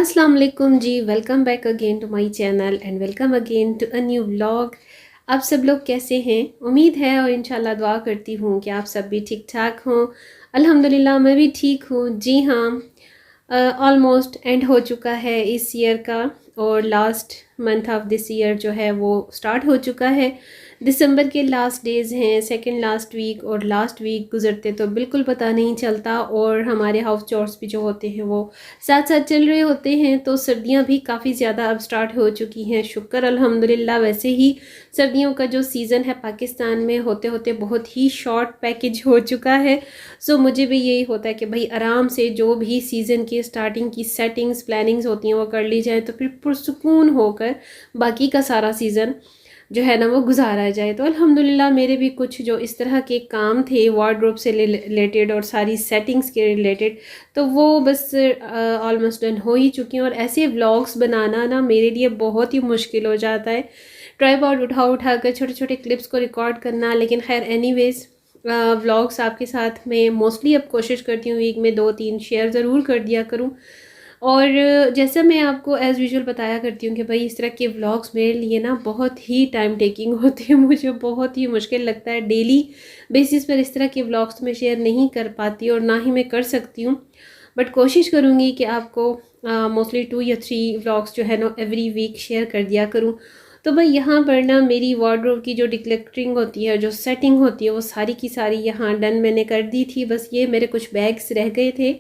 अस्सलाम वालेकुम जी। Welcome back again to my channel and welcome again to a new vlog. आप सब लोग कैसे हैं? उम्मीद है और इंशाल्लाह दुआ करती हूँ कि आप सब भी ठीक ठाक हों। अल्हम्दुलिल्लाह मैं भी ठीक हूँ। जी हाँ, ऑलमोस्ट एंड हो चुका है इस ईयर का और last month of this year जो है वो स्टार्ट हो चुका है। दिसंबर के लास्ट डेज़ हैं, सेकंड लास्ट वीक, और लास्ट वीक गुजरते तो बिल्कुल पता नहीं चलता। और हमारे हाउस चोर्स भी जो होते हैं वो साथ साथ चल रहे होते हैं। तो सर्दियां भी काफ़ी ज़्यादा अब स्टार्ट हो चुकी हैं, शुक्र अल्हम्दुलिल्लाह। वैसे ही सर्दियों का जो सीज़न है पाकिस्तान में होते होते बहुत ही शॉर्ट पैकेज हो चुका है। सो मुझे भी यही होता है कि भाई आराम से जो भी सीज़न की स्टार्टिंग की सेटिंग्स प्लानिंग्स होती हैं वो कर ली जाए, तो फिर पुरसुकून होकर बाकी का सारा सीज़न जो है ना वो गुजारा जाए। तो अल्हम्दुलिल्लाह मेरे भी कुछ जो इस तरह के काम थे वार्डरोब से रिलेटेड और सारी सेटिंग्स के रिलेटेड, तो वो बस ऑलमोस्ट डन हो ही चुकी हैं। और ऐसे व्लॉग्स बनाना ना मेरे लिए बहुत ही मुश्किल हो जाता है, ट्राइपॉड उठा कर छोटे छोटे क्लिप्स को रिकॉर्ड करना। लेकिन खैर एनीवेज, व्लॉग्स आपके साथ में मोस्टली अब कोशिश करती हूँ वीक में 2-3 शेयर ज़रूर कर दिया करूँ। और जैसा मैं आपको एज़ यूजुअल बताया करती हूँ कि भाई इस तरह के व्लॉग्स मेरे लिए ना बहुत ही टाइम टेकिंग होते हैं, मुझे बहुत ही मुश्किल लगता है। डेली बेसिस पर इस तरह के व्लॉग्स मैं शेयर नहीं कर पाती और ना ही मैं कर सकती हूँ, बट कोशिश करूँगी कि आपको मोस्टली 2 या 3 व्लॉग्स जो है ना एवरी वीक शेयर कर दिया करूँ। तो भाई यहाँ पर ना मेरी वार्डरोब की जो डिक्लेक्टरिंग होती है, जो सेटिंग होती है, वो सारी की सारी यहाँ डन मैंने कर दी थी। बस ये मेरे कुछ बैग्स रह गए थे,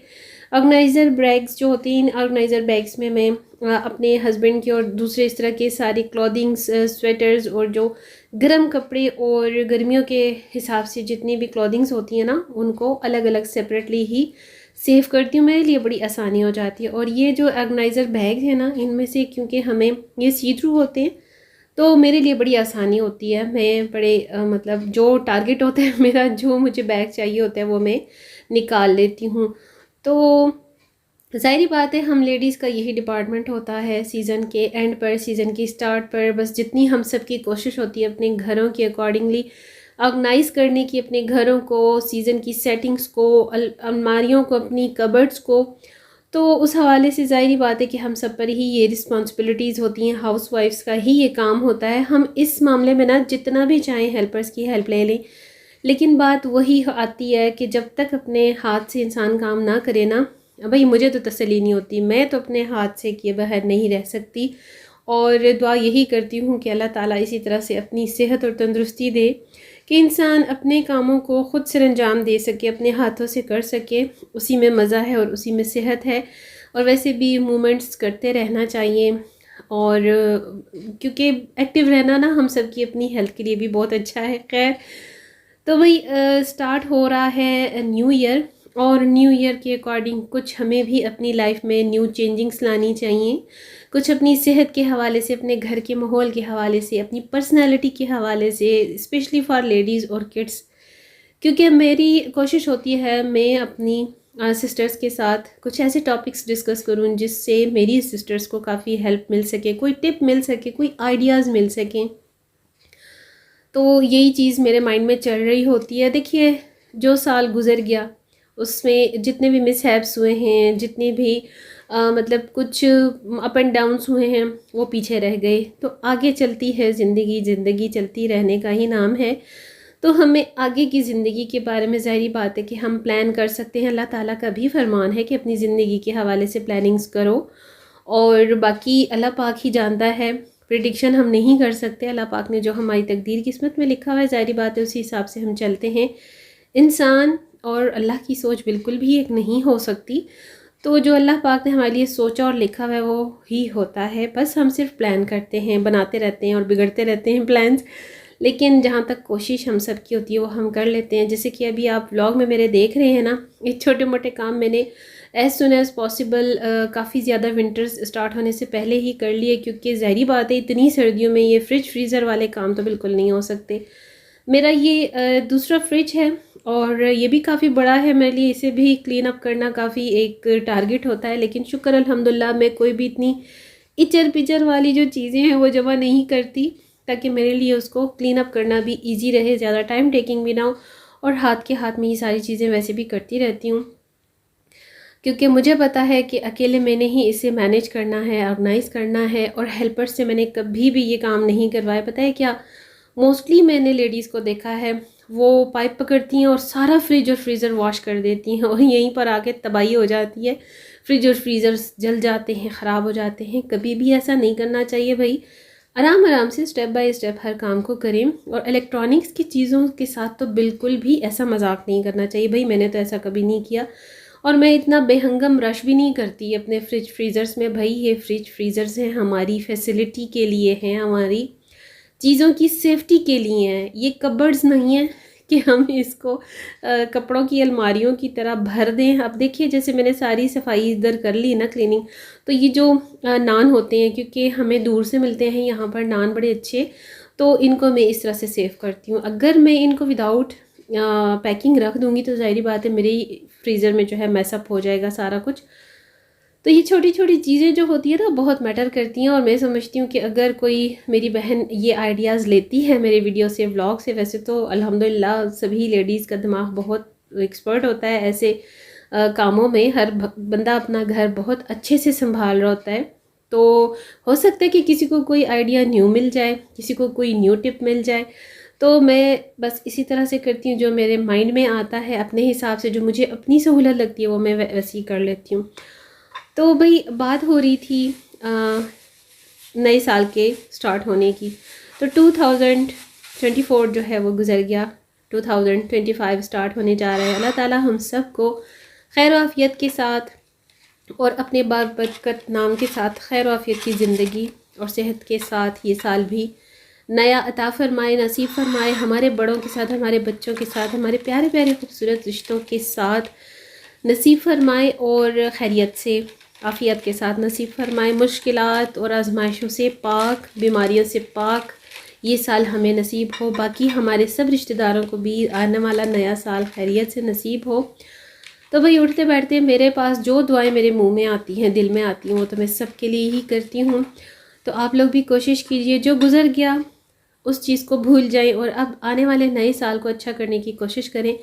ऑर्गेनाइज़र बैग्स जो होती हैं। ऑर्गेनाइज़र बैग्स में मैं अपने हस्बैंड के और दूसरे इस तरह के सारे क्लॉथिंग्स, स्वेटर्स और जो गर्म कपड़े और गर्मियों के हिसाब से जितनी भी क्लॉथिंग्स होती हैं ना उनको अलग अलग सेपरेटली ही सेव करती हूँ। मेरे लिए बड़ी आसानी हो जाती है। और ये जो ऑर्गेनाइज़र बैग है ना, इनमें से क्योंकि हमें ये सी थ्रू होते हैं तो मेरे लिए बड़ी आसानी होती है। मैं बड़े मतलब जो टारगेट होता है मेरा, जो मुझे बैग चाहिए होता है वो मैं निकाल लेती हूँ। तो ज़ाहिर बात है हम लेडीज़ का यही डिपार्टमेंट होता है सीज़न के एंड पर, सीज़न की स्टार्ट पर, बस जितनी हम सब की कोशिश होती है अपने घरों के अकॉर्डिंगली ऑर्गेनाइज़ करने की, अपने घरों को, सीज़न की सेटिंग्स को, अलमारियों को, अपनी कबर्ड्स को। तो उस हवाले से ज़ाहिर बात है कि हम सब पर ही ये रिस्पॉन्सिबिलिटीज़ होती हैं, हाउस वाइफ्स का ही ये काम होता है। हम इस मामले में ना जितना भी चाहें हेल्पर्स की हेल्प ले लें, लेकिन बात वही आती है कि जब तक अपने हाथ से इंसान काम ना करे ना, भाई मुझे तो तसल्ली नहीं होती। मैं तो अपने हाथ से किए बगैर नहीं रह सकती। और दुआ यही करती हूँ कि अल्लाह ताला इसी तरह से अपनी सेहत और तंदुरुस्ती दे कि इंसान अपने कामों को ख़ुद से अंजाम दे सके, अपने हाथों से कर सके। उसी में मज़ा है और उसी में सेहत है। और वैसे भी मूवमेंट्स करते रहना चाहिए, और क्योंकि एक्टिव रहना ना हम सब की अपनी हेल्थ के लिए भी बहुत अच्छा है। खैर, तो भाई स्टार्ट हो रहा है न्यू ईयर, और न्यू ईयर के अकॉर्डिंग कुछ हमें भी अपनी लाइफ में न्यू चेंजिंग्स लानी चाहिए। कुछ अपनी सेहत के हवाले से, अपने घर के माहौल के हवाले से, अपनी पर्सनालिटी के हवाले से, स्पेशली फॉर लेडीज़ और किड्स। क्योंकि मेरी कोशिश होती है मैं अपनी सिस्टर्स के साथ कुछ ऐसे टॉपिक्स डिस्कस करूं जिससे मेरी सिस्टर्स को काफ़ी हेल्प मिल सके, कोई टिप मिल सके, कोई आइडियाज़ मिल सकें। तो यही चीज़ मेरे माइंड में चल रही होती है। देखिए, जो साल गुज़र गया उसमें जितने भी मिसहैप्स हुए हैं, जितने भी मतलब कुछ अप एंड डाउन्स हुए हैं, वो पीछे रह गए। तो आगे चलती है ज़िंदगी, ज़िंदगी चलती रहने का ही नाम है। तो हमें आगे की ज़िंदगी के बारे में ज़ाहिर बात है कि हम प्लान कर सकते हैं। अल्लाह ताला का भी फरमान है कि अपनी ज़िंदगी के हवाले से प्लानिंग्स करो, और बाकी अल्लाह पाक ही जानता है। प्रिडिक्शन हम नहीं कर सकते। अल्लाह पाक ने जो हमारी तकदीर किस्मत में लिखा हुआ है, ज़ाहिर बात है उसी हिसाब से हम चलते हैं। इंसान और अल्लाह की सोच बिल्कुल भी एक नहीं हो सकती। तो जो अल्लाह पाक ने हमारे लिए सोचा और लिखा हुआ है वो ही होता है। बस हम सिर्फ प्लान करते हैं, बनाते रहते हैं और बिगड़ते रहते हैं प्लान्स। लेकिन जहाँ तक कोशिश हम सब की होती है वो हम कर लेते हैं। जैसे कि अभी आप व्लॉग में मेरे देख रहे हैं ना, ये छोटे मोटे काम मैंने एज सुन एज़ पॉसिबल काफ़ी ज़्यादा विंटर्स स्टार्ट होने से पहले ही कर लिए, क्योंकि ज़ाहिर बात है इतनी सर्दियों में ये फ्रिज फ्रीज़र वाले काम तो बिल्कुल नहीं हो सकते। मेरा ये दूसरा फ्रिज है और ये भी काफ़ी बड़ा है मेरे लिए। इसे भी क्लीन अप करना काफ़ी एक टारगेट होता है, लेकिन शुक्र अल्हम्दुलिल्लाह मैं कोई भी इतनी इचर पिचर वाली जो चीज़ें हैं वो जमा नहीं करती, ताकि मेरे लिए उसको क्लीन अप करना भी ईजी रहे, ज़्यादा टाइम टेकिंग भी ना हो। और हाथ के हाथ में ये सारी चीज़ें वैसे भी करती रहती हूँ, क्योंकि मुझे पता है कि अकेले मैंने ही इसे मैनेज करना है, ऑर्गेनाइज़ करना है, और हेल्पर से मैंने कभी भी ये काम नहीं करवाया। पता है क्या, मोस्टली मैंने लेडीज़ को देखा है वो पाइप पकड़ती हैं और सारा फ्रिज और फ्रीज़र वॉश कर देती हैं और यहीं पर आके तबाही हो जाती है, फ्रिज और फ्रीज़र जल जाते हैं, ख़राब हो जाते हैं। कभी भी ऐसा नहीं करना चाहिए भाई। आराम आराम से स्टेप बाय स्टेप हर काम को करें। और इलेक्ट्रॉनिक्स की चीज़ों के साथ तो बिल्कुल भी ऐसा मजाक नहीं करना चाहिए भाई। मैंने तो ऐसा कभी नहीं किया, और मैं इतना बेहंगम रश भी नहीं करती अपने फ्रिज फ्रीज़र्स में। भाई ये फ्रिज फ्रीज़र्स हैं, हमारी फैसिलिटी के लिए हैं, हमारी चीज़ों की सेफ्टी के लिए हैं। ये कबर्ड्स नहीं है कि हम इसको कपड़ों की अलमारियों की तरह भर दें। अब देखिए, जैसे मैंने सारी सफाई इधर कर ली ना, क्लीनिंग, तो ये जो नान होते हैं, क्योंकि हमें दूर से मिलते हैं यहाँ पर नान बड़े अच्छे, तो इनको मैं इस तरह से सेव करती हूँ। अगर मैं इनको विदाउट पैकिंग रख दूँगी तो ज़ाहिर बात है मेरे फ्रीज़र में जो है मैसअप हो जाएगा सारा कुछ। तो ये छोटी छोटी चीज़ें जो होती है ना, बहुत मैटर करती हैं। और मैं समझती हूँ कि अगर कोई मेरी बहन ये आइडियाज़ लेती है मेरे वीडियो से, व्लॉग से, वैसे तो अल्हम्दुलिल्लाह सभी लेडीज़ का दिमाग बहुत एक्सपर्ट होता है ऐसे कामों में। हर बंदा अपना घर बहुत अच्छे से संभाल रहा होता है। तो हो सकता है कि किसी को कोई आइडिया न्यू मिल जाए, किसी को कोई न्यू टिप मिल जाए। तो मैं बस इसी तरह से करती हूँ, जो मेरे माइंड में आता है अपने हिसाब से, जो मुझे अपनी सहूलत लगती है वो मैं वैसे ही कर लेती हूँ। तो भाई बात हो रही थी नए साल के स्टार्ट होने की। तो 2024 जो है वो गुजर गया, 2025 स्टार्ट होने जा रहा है। अल्लाह ताला हम सब को खैर आफियत के साथ और अपने बारबरकत नाम के साथ खैर आफियत की ज़िंदगी और सेहत के साथ ये साल भी नया अता फरमाए, नसीब फरमाए। हमारे बड़ों के साथ, हमारे बच्चों के साथ, हमारे प्यारे प्यारे खूबसूरत रिश्तों के साथ नसीब फरमाए, और खैरियत से आफ़ियत के साथ नसीब फरमाए। मुश्किलात और आजमाइशों से पाक, बीमारियों से पाक ये साल हमें नसीब हो। बाकी हमारे सब रिश्तेदारों को भी आने वाला नया साल खैरियत से नसीब हो। तो भाई उठते बैठते मेरे पास जो दुआएं मेरे मुंह में आती हैं, दिल में आती हैं, वो तो मैं सब के लिए ही करती हूँ। तो आप लोग भी कोशिश कीजिए, जो गुज़र गया उस चीज़ को भूल जाएं और अब आने वाले नए साल को अच्छा करने की कोशिश करें।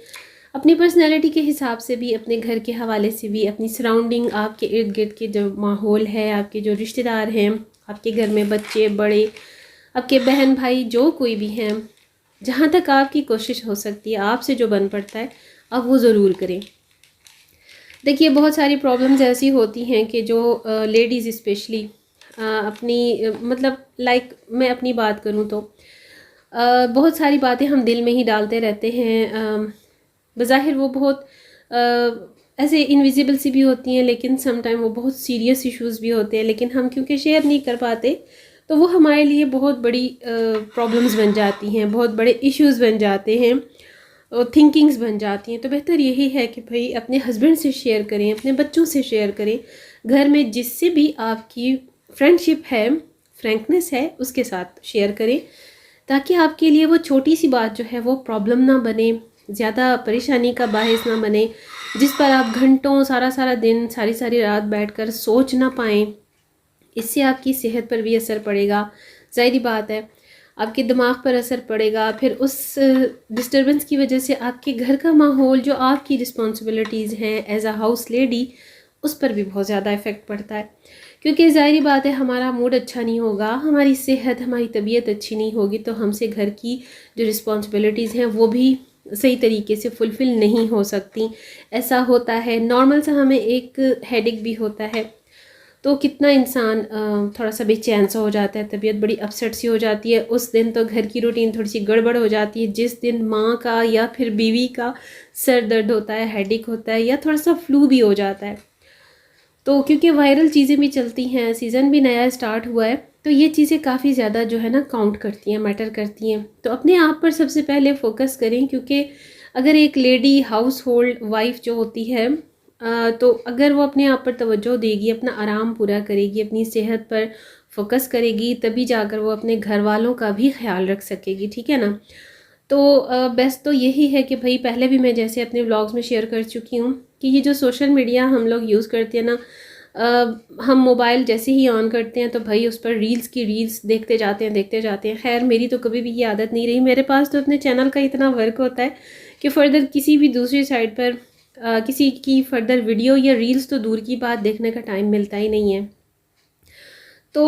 अपनी पर्सनैलिटी के हिसाब से भी, अपने घर के हवाले से भी, अपनी सराउंडिंग, आपके इर्द गिर्द के जो माहौल है, आपके जो रिश्तेदार हैं, आपके घर में बच्चे बड़े, आपके बहन भाई जो कोई भी हैं, जहाँ तक आपकी कोशिश हो सकती है, आपसे जो बन पड़ता है, आप वो ज़रूर करें। देखिए बहुत सारी प्रॉब्लम्स ऐसी होती हैं कि जो लेडीज़ स्पेशली अपनी मतलब लाइक मैं अपनी बात करूँ तो बहुत सारी बातें हम दिल में ही डालते रहते हैं। बज़ाहिर वो बहुत ऐसे इनविजिबल सी भी होती हैं, लेकिन समटाइम वो बहुत सीरियस इश्यूज़ भी होते हैं, लेकिन हम क्योंकि शेयर नहीं कर पाते तो वो हमारे लिए बहुत बड़ी प्रॉब्लम्स बन जाती हैं, बहुत बड़े इश्यूज़ बन जाते हैं, और थिंकिंग्स बन जाती हैं। तो बेहतर यही है कि भाई अपने हस्बैंड से शेयर करें, अपने बच्चों से शेयर करें, घर में जिससे भी आपकी फ्रेंडशिप है, फ्रैंकनेस है, उसके साथ शेयर करें, ताकि आपके लिए वो छोटी सी बात जो है वो प्रॉब्लम ना बने, ज़्यादा परेशानी का बाहिस ना बने, जिस पर आप घंटों, सारा सारा दिन, सारी सारी रात बैठकर सोच ना पाएँ। इससे आपकी सेहत पर भी असर पड़ेगा, ज़ाहिर बात है, आपके दिमाग पर असर पड़ेगा। फिर उस डिस्टर्बेंस की वजह से आपके घर का माहौल, जो आपकी रिस्पॉन्सिबिलिटीज़ हैं एज अ हाउस लेडी, उस पर भी बहुत ज़्यादा इफ़ेक्ट पड़ता है। क्योंकि ज़ाहिर बात है, हमारा मूड अच्छा नहीं होगा, हमारी सेहत, हमारी तबीयत अच्छी नहीं होगी, तो हमसे घर की जो रिस्पॉन्सिबिलिटीज़ हैं वो भी सही तरीके से फुलफ़िल नहीं हो सकती। ऐसा होता है, नॉर्मल सा हमें एक हेडेक भी होता है तो कितना इंसान थोड़ा सा बेचैन सा हो जाता है, तबीयत बड़ी अपसेट सी हो जाती है। उस दिन तो घर की रूटीन थोड़ी सी गड़बड़ हो जाती है। जिस दिन माँ का या फिर बीवी का सर दर्द होता है, हेडेक होता है, या थोड़ा सा फ्लू भी हो जाता है, तो क्योंकि वायरल चीज़ें भी चलती हैं, सीज़न भी नया स्टार्ट हुआ है, तो ये चीज़ें काफ़ी ज़्यादा जो है ना काउंट करती हैं, मैटर करती हैं। तो अपने आप पर सबसे पहले फोकस करें, क्योंकि अगर एक लेडी हाउस होल्ड वाइफ जो होती है, तो अगर वो अपने आप पर तवज्जो देगी, अपना आराम पूरा करेगी, अपनी सेहत पर फोकस करेगी, तभी जाकर वो अपने घर वालों का भी ख्याल रख सकेगी, ठीक है ना। तो बेस्ट तो यही है कि भाई, पहले भी मैं जैसे अपने व्लॉग्स में शेयर कर चुकी हूँ कि ये जो सोशल मीडिया हम लोग यूज़ करते हैं ना, हम मोबाइल जैसे ही ऑन करते हैं तो भाई उस पर रील्स की रील्स देखते जाते हैं, देखते जाते हैं। खैर मेरी तो कभी भी ये आदत नहीं रही। मेरे पास तो अपने चैनल का इतना वर्क होता है कि फ़र्दर किसी भी दूसरी साइड पर किसी की फर्दर वीडियो या रील्स तो दूर की बात, देखने का टाइम मिलता ही नहीं है। तो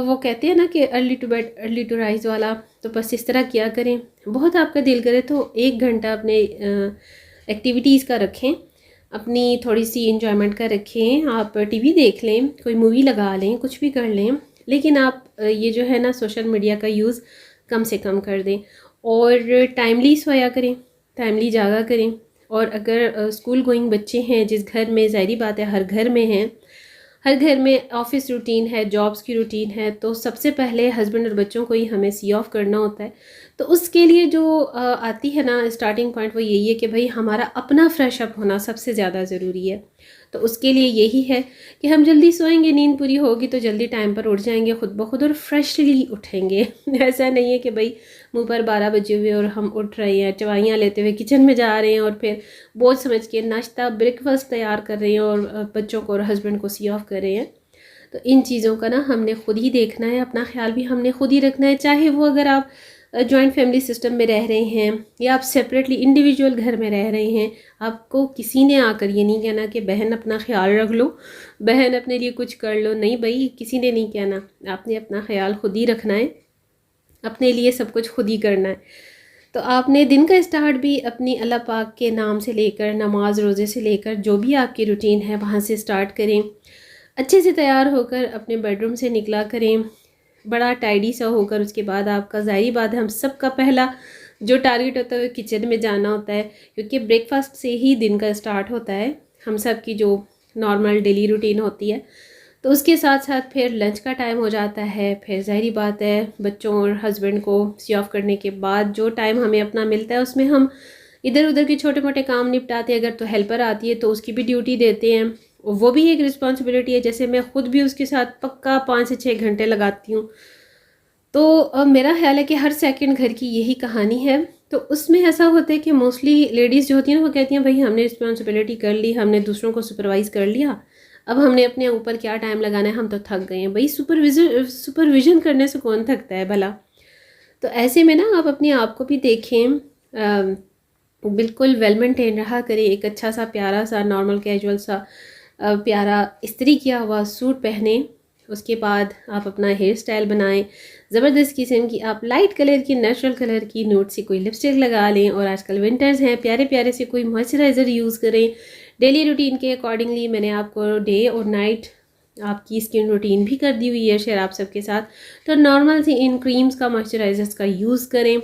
वो कहते हैं ना कि early to bed early to rise वाला, तो बस इस तरह किया करें। बहुत आपका दिल करे तो 1 घंटा अपने एक्टिविटीज़ का रखें, अपनी थोड़ी सी इंजॉयमेंट का रखें। आप टीवी देख लें, कोई मूवी लगा लें, कुछ भी कर लें, लेकिन आप ये जो है ना सोशल मीडिया का यूज़ कम से कम कर दें। और टाइमली सोया करें, टाइमली जागा करें। और अगर स्कूल गोइंग बच्चे हैं जिस घर में, ज़ाहिरी बात है हर घर में हैं, हर घर में ऑफिस रूटीन है, जॉब्स की रूटीन है, तो सबसे पहले हस्बैंड और बच्चों को ही हमें सी ऑफ करना होता है। तो उसके लिए जो आती है ना स्टार्टिंग पॉइंट, वो यही है कि भाई हमारा अपना फ्रेश अप होना सबसे ज़्यादा ज़रूरी है। तो उसके लिए यही है कि हम जल्दी सोएंगे, नींद पूरी होगी तो जल्दी टाइम पर उठ जाएंगे खुद ब खुद और फ्रेशली उठेंगे। ऐसा नहीं है कि भाई मुँह पर 12 बजे हुए और हम उठ रहे हैं, चवाइयाँ लेते हुए किचन में जा रहे हैं और फिर बोझ समझ के नाश्ता ब्रेकफास्ट तैयार कर रहे हैं और बच्चों को और हस्बैंड को सी ऑफ कर रहे हैं। तो इन चीज़ों का ना हमने खुद ही देखना है, अपना ख्याल भी हमने खुद ही रखना है। चाहे वो अगर आप जॉइंट फैमिली सिस्टम में रह रहे हैं या आप सेपरेटली इंडिविजुअल घर में रह रहे हैं, आपको किसी ने आकर ये नहीं कहना कि बहन अपना ख्याल रख लो, बहन अपने लिए कुछ कर लो। नहीं भाई, किसी ने नहीं कहना, आपने अपना ख्याल खुद ही रखना है, अपने लिए सब कुछ खुद ही करना है। तो आपने दिन का स्टार्ट भी अपनी अल्लाह पाक के नाम से लेकर, नमाज रोज़े से लेकर, जो भी आपकी रूटीन है वहाँ से स्टार्ट करें। अच्छे से तैयार होकर अपने बेडरूम से निकला करें, बड़ा टाइडी सा होकर। उसके बाद आपका, ज़ाहिरी बात है, हम सब का पहला जो टारगेट होता है वो किचन में जाना होता है, क्योंकि ब्रेकफास्ट से ही दिन का स्टार्ट होता है, हम सब की जो नॉर्मल डेली रूटीन होती है। तो उसके साथ साथ फिर लंच का टाइम हो जाता है। फिर ज़ाहिरी बात है बच्चों और हस्बैंड को सी ऑफ करने के बाद जो टाइम हमें अपना मिलता है उसमें हम इधर उधर के छोटे मोटे काम निपटाते हैं। अगर तो हेल्पर आती है तो उसकी भी ड्यूटी देते हैं, वो भी एक रिस्पॉन्सिबिलिटी है। जैसे मैं ख़ुद भी उसके साथ पक्का 5 से 6 घंटे लगाती हूँ। तो मेरा ख्याल है कि हर सेकंड घर की यही कहानी है। तो उसमें ऐसा होता है कि मोस्टली लेडीज़ जो होती हैं ना, वो कहती हैं भाई हमने रिस्पॉन्सिबिलिटी कर ली, हमने दूसरों को सुपरवाइज़ कर लिया, अब हमने अपने ऊपर क्या टाइम लगाना है, हम तो थक गए हैं। भाई सुपरविज़न करने से कौन थकता है भला। तो ऐसे में ना आप अपने आप को भी देखें, बिल्कुल वेल मेंटेन रहा करें, एक अच्छा सा प्यारा सा नॉर्मल कैजुअल सा प्यारा इस्त्री किया हुआ सूट पहने। उसके बाद आप अपना हेयर स्टाइल बनाएं, ज़बरदस्त किस्म की आप लाइट कलर की, नेचुरल कलर की नोट सी कोई लिपस्टिक लगा लें। और आजकल विंटर्स हैं, प्यारे प्यारे से कोई मॉइस्चराइज़र यूज़ करें डेली रूटीन के अकॉर्डिंगली। मैंने आपको डे और नाइट आपकी स्किन रूटीन भी कर दी हुई है शेयर आप सबके साथ। तो नॉर्मल सी इन क्रीम्स का, मॉइस्चराइज़र्स का यूज़ करें।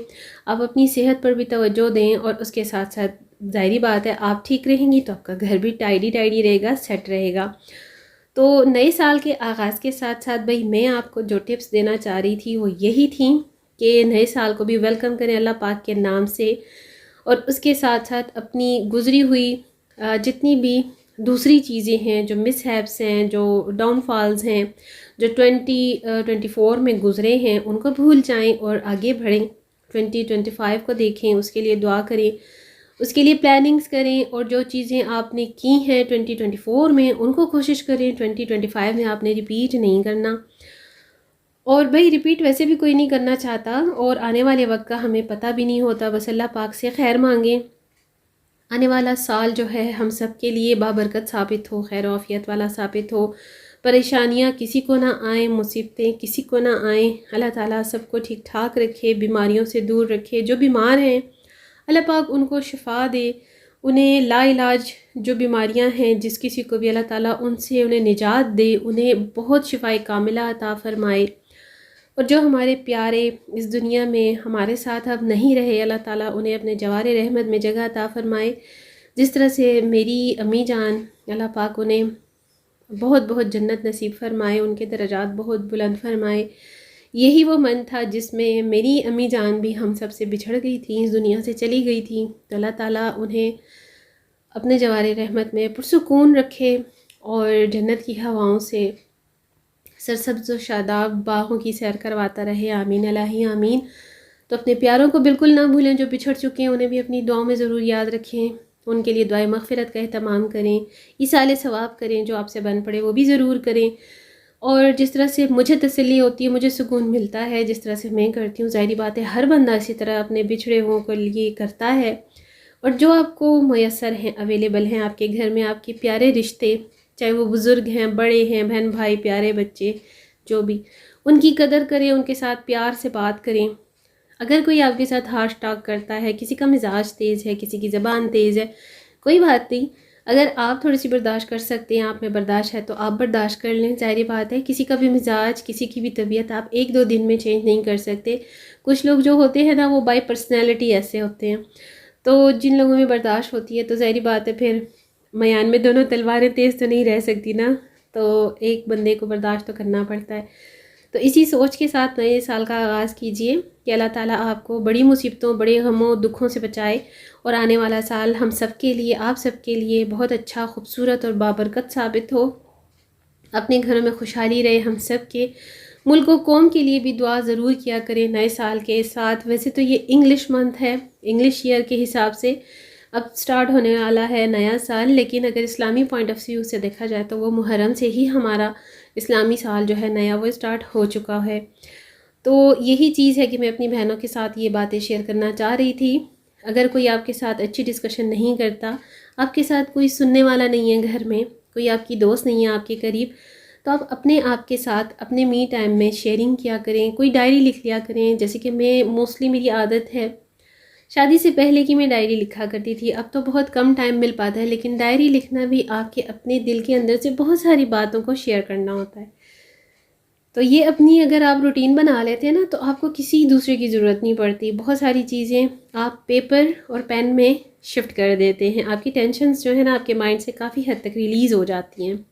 आप अपनी सेहत पर भी तवज्जो दें और उसके साथ साथ ज़ाहिरी बात है आप ठीक रहेंगी तो आपका घर भी टाइडी रहेगा, सेट रहेगा। तो नए साल के आगाज़ के साथ साथ भाई मैं आपको जो टिप्स देना चाह रही थी वो यही थी कि नए साल को भी वेलकम करें अल्लाह पाक के नाम से। और उसके साथ साथ अपनी गुजरी हुई जितनी भी दूसरी चीज़ें हैं, जो मिसहैप्स हैं, जो डाउनफॉल्स हैं, जो 2024 में गुजरे हैं, उनको भूल जाएं और आगे बढ़ें। 2025 को देखें, उसके लिए दुआ करें, उसके लिए प्लानिंग्स करें। और जो चीज़ें आपने की हैं 2024 में, उनको कोशिश करें 2025 में आपने रिपीट नहीं करना। और भाई रिपीट वैसे भी कोई नहीं करना चाहता और आने वाले वक्त का हमें पता भी नहीं होता। बस अल्लाह पाक से खैर मांगें, आने वाला साल जो है हम सब के लिए बाबरकत साबित हो, खैर आफियत वाला साबित हो, परेशानियाँ किसी को ना आए, मुसीबतें किसी को ना आए। अल्लाह ताला सबको ठीक ठाक रखे, बीमारियों से दूर रखे। जो बीमार हैं अल्लाह पाक उनको शिफ़ा दे, उन्हें लाइलाज जो बीमारियां हैं जिस किसी को भी अल्लाह ताला उनसे उन्हें निजात दे, उन्हें बहुत शिफाए कामिला अता फ़रमाए। और जो हमारे प्यारे इस दुनिया में हमारे साथ अब नहीं रहे, अल्लाह ताला उन्हें अपने जवारे रहमत में जगह अता फ़रमाए। जिस तरह से मेरी अम्मी जान, अल्लाह पाक उन्हें बहुत बहुत जन्नत नसीब फ़रमाए, उनके दर्जात बहुत बुलंद फ़रमाए। यही वो मन था जिसमें मेरी अम्मी जान भी हम सब से बिछड़ गई थी, इस दुनिया से चली गई थी। तो अल्लाह ताला उन्हें अपने जवारे रहमत में पुरसुकून रखे और जन्नत की हवाओं से सरसब्ज़ व शादाब बाहों की सैर करवाता रहे। आमीन अल्लाही आमीन। तो अपने प्यारों को बिल्कुल ना भूलें, जो बिछड़ चुके हैं उन्हें भी अपनी दुआओं में ज़रूर याद रखें, उनके लिए दुआए मग़फ़िरत का एहतमाम करें, ईसाले सवाब करें, जो आपसे बन पड़े वो भी ज़रूर करें। और जिस तरह से मुझे तसल्ली होती है, मुझे सुकून मिलता है, जिस तरह से मैं करती हूँ, ज़ाहिरी बात है हर बंदा इसी तरह अपने बिछड़े हुओं के लिए करता है। और जो आपको मैसर हैं, अवेलेबल हैं आपके घर में, आपके प्यारे रिश्ते, चाहे वो बुज़ुर्ग हैं, बड़े हैं, बहन भाई, प्यारे बच्चे, जो भी, उनकी कदर करें, उनके साथ प्यार से बात करें। अगर कोई आपके साथ हार्श टॉक करता है, किसी का मिजाज तेज़ है, किसी की ज़बान तेज़ है, कोई बात नहीं, अगर आप थोड़ी सी बर्दाश्त कर सकते हैं, आप में बर्दाश्त है तो आप बर्दाश्त कर लें। ज़ाहिर बात है किसी का भी मिजाज, किसी की भी तबीयत आप 1-2 दिन में चेंज नहीं कर सकते। कुछ लोग जो होते हैं ना, वो बाय पर्सनैलिटी ऐसे होते हैं। तो जिन लोगों में बर्दाश्त होती है तो ज़ाहिर बात है फिर मयान में दोनों तलवारें तेज़ तो नहीं रह सकती ना, तो एक बंदे को बर्दाश्त तो करना पड़ता है। तो इसी सोच के साथ नए साल का आगाज़ कीजिए कि अल्लाह ताला आपको बड़ी मुसीबतों, बड़े गमों, दुखों से बचाए और आने वाला साल हम सब के लिए, आप सब के लिए बहुत अच्छा, खूबसूरत और बाबरकत साबित हो। अपने घरों में खुशहाली रहे हम सब के। मुल्क व कौम के लिए भी दुआ ज़रूर किया करें नए साल के साथ। वैसे तो ये इंग्लिश मंथ है, इंग्लिश ईयर के हिसाब से अब स्टार्ट होने वाला है नया साल, लेकिन अगर इस्लामी पॉइंट ऑफ व्यू से देखा जाए तो वो मुहर्रम से ही हमारा इस्लामी साल जो है नया, वो स्टार्ट हो चुका है। तो यही चीज़ है कि मैं अपनी बहनों के साथ ये बातें शेयर करना चाह रही थी। अगर कोई आपके साथ अच्छी डिस्कशन नहीं करता, आपके साथ कोई सुनने वाला नहीं है घर में, कोई आपकी दोस्त नहीं है आपके करीब, तो आप अपने आप के साथ अपने मी टाइम में शेयरिंग किया करें। कोई डायरी लिख लिया करें, जैसे कि मैं मोस्टली, मेरी आदत है शादी से पहले की मैं डायरी लिखा करती थी। अब तो बहुत कम टाइम मिल पाता है, लेकिन डायरी लिखना भी आपके अपने दिल के अंदर से बहुत सारी बातों को शेयर करना होता है। तो ये अपनी अगर आप रूटीन बना लेते हैं ना, तो आपको किसी दूसरे की ज़रूरत नहीं पड़ती। बहुत सारी चीज़ें आप पेपर और पेन में शिफ्ट कर देते हैं। आपकी टेंशन्स जो है ना, आपके माइंड से काफ़ी हद तक रिलीज़ हो जाती हैं।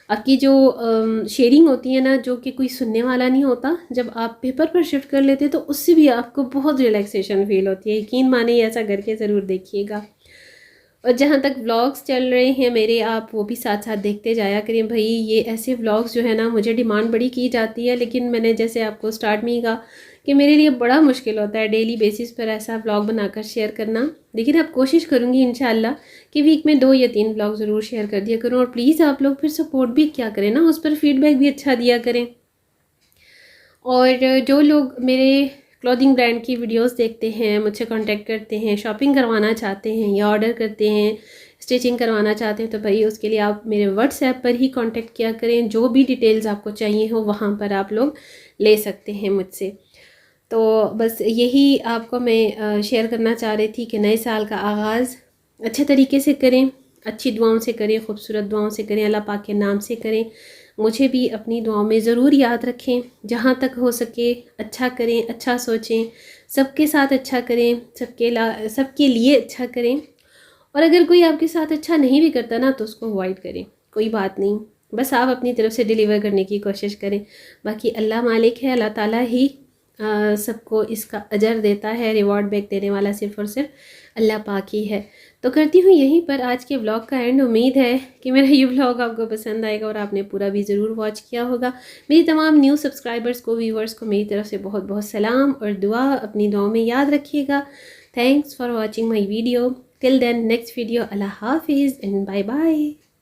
आपकी जो शेयरिंग होती है ना, जो कि कोई सुनने वाला नहीं होता, जब आप पेपर पर शिफ्ट कर लेते हैं तो उससे भी आपको बहुत रिलैक्सेशन फील होती है। यकीन माने, ऐसा करके ज़रूर देखिएगा। और जहाँ तक व्लॉग्स चल रहे हैं मेरे, आप वो भी साथ साथ देखते जाया करें भाई। ये ऐसे व्लॉग्स जो है ना, मुझे डिमांड बड़ी की जाती है, लेकिन मैंने जैसे आपको स्टार्ट में ही कहा कि मेरे लिए बड़ा मुश्किल होता है डेली बेसिस पर ऐसा व्लॉग बनाकर शेयर करना। लेकिन अब कोशिश करूँगी इंशाल्लाह कि वीक में 2 या 3 व्लॉग ज़रूर शेयर कर दिया करूँ। और प्लीज़ आप लोग फिर सपोर्ट भी क्या करें ना, उस पर फीडबैक भी अच्छा दिया करें। और जो लोग मेरे क्लॉथिंग ब्रांड की वीडियोस देखते हैं, मुझसे कांटेक्ट करते हैं, शॉपिंग करवाना चाहते हैं या ऑर्डर करते हैं, स्टिचिंग करवाना चाहते हैं, तो भाई उसके लिए आप मेरे व्हाट्सएप पर ही कांटेक्ट किया करें। जो भी डिटेल्स आपको चाहिए हो वहाँ पर आप लोग ले सकते हैं मुझसे। तो बस यही आपको मैं शेयर करना चाह रही थी कि नए साल का आगाज़ अच्छे तरीके से करें, अच्छी दुआओं से करें, खूबसूरत दुआओं से करें, अल्लाह पाक के नाम से करें। मुझे भी अपनी दुआओं में ज़रूर याद रखें। जहाँ तक हो सके अच्छा करें, अच्छा सोचें, सबके साथ अच्छा करें, सबके लिए अच्छा करें। और अगर कोई आपके साथ अच्छा नहीं भी करता ना, तो उसको अवॉइड करें, कोई बात नहीं। बस आप अपनी तरफ से डिलीवर करने की कोशिश करें। बाकी अल्लाह मालिक है, अल्लाह ताला ही सबको इसका अजर देता है। रिवॉर्ड बैक देने वाला सिर्फ़ और सिर्फ अल्लाह पाक ही है। तो करती हूँ यहीं पर आज के व्लॉग का एंड। उम्मीद है कि मेरा ये व्लॉग आपको पसंद आएगा और आपने पूरा भी ज़रूर वॉच किया होगा। मेरी तमाम न्यू सब्सक्राइबर्स को, व्यूवर्स को मेरी तरफ से बहुत बहुत सलाम और दुआ। अपनी दुआओं में याद रखिएगा। Thanks for watching my video. Till then next video. अल्लाह हाफिज़ एंड बाय बाय।